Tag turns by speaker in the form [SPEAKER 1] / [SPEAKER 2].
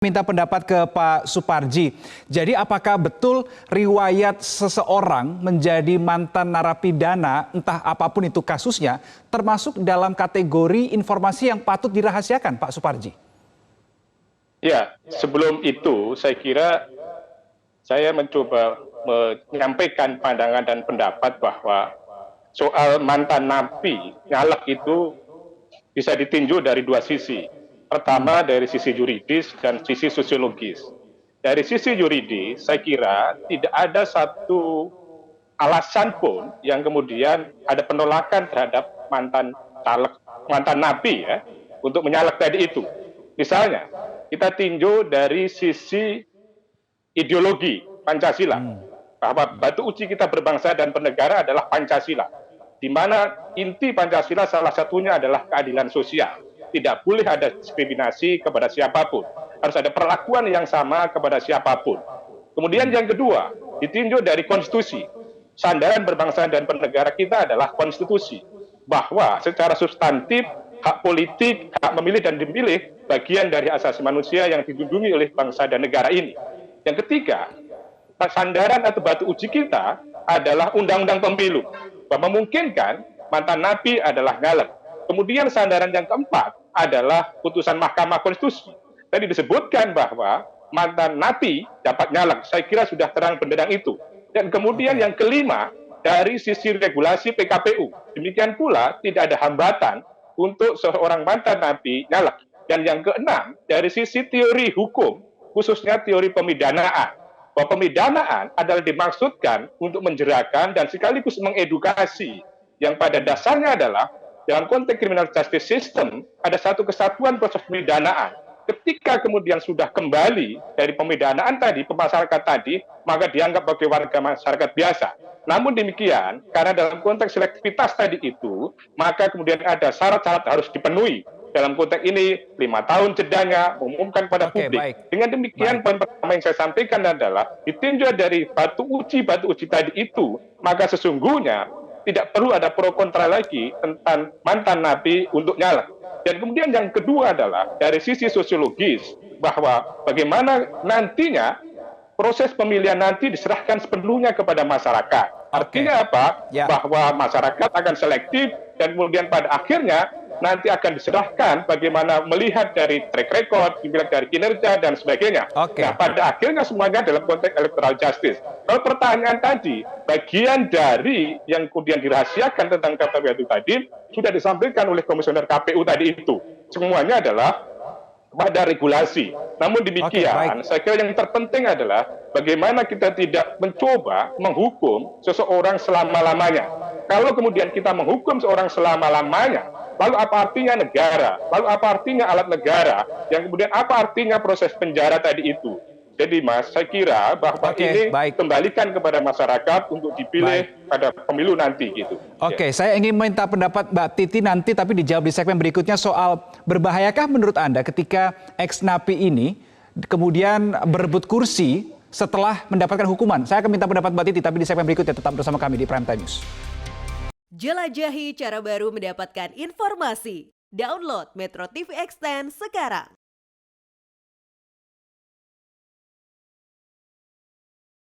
[SPEAKER 1] Minta pendapat ke Pak Suparji. Jadi apakah betul riwayat seseorang menjadi mantan narapidana, entah apapun itu kasusnya, termasuk dalam kategori informasi yang patut dirahasiakan, Pak Suparji?
[SPEAKER 2] Ya, sebelum itu saya kira saya mencoba menyampaikan pandangan dan pendapat bahwa soal mantan napi nyalek itu bisa ditinjau dari dua sisi. Pertama dari sisi yuridis dan sisi sosiologis. Dari sisi yuridis, saya kira tidak ada satu alasan pun yang kemudian ada penolakan terhadap mantan caleg, mantan napi ya, untuk menyalek tadi itu. Misalnya, kita tinjau dari sisi ideologi Pancasila, bahwa batu uji kita berbangsa dan bernegara adalah Pancasila, di mana inti Pancasila salah satunya adalah keadilan sosial. Tidak boleh ada diskriminasi kepada siapapun. Harus ada perlakuan yang sama kepada siapapun. Kemudian yang kedua, ditinjau dari konstitusi. Sandaran berbangsa dan bernegara kita adalah konstitusi. Bahwa secara substantif, hak politik, hak memilih dan dimilih, bagian dari asasi manusia yang dilindungi oleh bangsa dan negara ini. Yang ketiga, sandaran atau batu uji kita adalah undang-undang pemilu. Bahwa memungkinkan mantan napi adalah nyalek. Kemudian sandaran yang keempat adalah putusan Mahkamah Konstitusi. Tadi disebutkan bahwa mantan napi dapat nyalek. Saya kira sudah terang benderang itu. Dan kemudian yang kelima, dari sisi regulasi PKPU. Demikian pula tidak ada hambatan untuk seorang mantan napi nyalek. Dan yang keenam, dari sisi teori hukum, khususnya teori pemidanaan. Bahwa pemidanaan adalah dimaksudkan untuk menjerakan dan sekaligus mengedukasi. Yang pada dasarnya adalah dalam konteks criminal justice system, ada satu kesatuan proses pemidanaan. Ketika kemudian sudah kembali dari pemidanaan tadi, pemasyarakat tadi, maka dianggap sebagai warga masyarakat biasa. Namun demikian, karena dalam konteks selektivitas tadi itu, maka kemudian ada syarat-syarat harus dipenuhi. Dalam konteks ini, 5 tahun jedanya, mengumumkan pada publik.
[SPEAKER 1] Baik.
[SPEAKER 2] Dengan demikian, poin pertama yang saya sampaikan adalah, ditinjau dari batu uji tadi itu, maka sesungguhnya tidak perlu ada pro kontra lagi tentang mantan napi untuk nyalek. Dan kemudian yang kedua adalah dari sisi sosiologis, bahwa bagaimana nantinya proses pemilihan nanti diserahkan sepenuhnya kepada masyarakat. Artinya apa?
[SPEAKER 1] Ya.
[SPEAKER 2] Bahwa masyarakat akan selektif dan kemudian pada akhirnya nanti akan diserahkan bagaimana melihat dari track record, dilihat dari kinerja dan sebagainya. Nah, pada akhirnya semuanya dalam konteks electoral justice. Kalau pertanyaan tadi, bagian dari yang kemudian dirahasiakan tentang KPU itu tadi, sudah disampaikan oleh komisioner KPU tadi itu. Semuanya adalah pada regulasi. Namun demikian, saya kira yang terpenting adalah bagaimana kita tidak mencoba menghukum seseorang selama-lamanya. Kalau kemudian kita menghukum seorang selama-lamanya, lalu apa artinya negara? Lalu apa artinya alat negara? Yang kemudian apa artinya proses penjara tadi itu? Jadi Mas, saya kira bahwa ini kembalikan kepada masyarakat untuk dipilih pada pemilu nanti gitu.
[SPEAKER 1] Saya ingin minta pendapat Mbak Titi nanti, tapi dijawab di segmen berikutnya soal berbahayakah menurut Anda ketika ex-napi ini kemudian berebut kursi setelah mendapatkan hukuman. Saya akan minta pendapat Mbak Titi, tapi di segmen berikutnya tetap bersama kami di Prime Time News.
[SPEAKER 3] Jelajahi cara baru mendapatkan informasi. Download Metro TV Extend sekarang.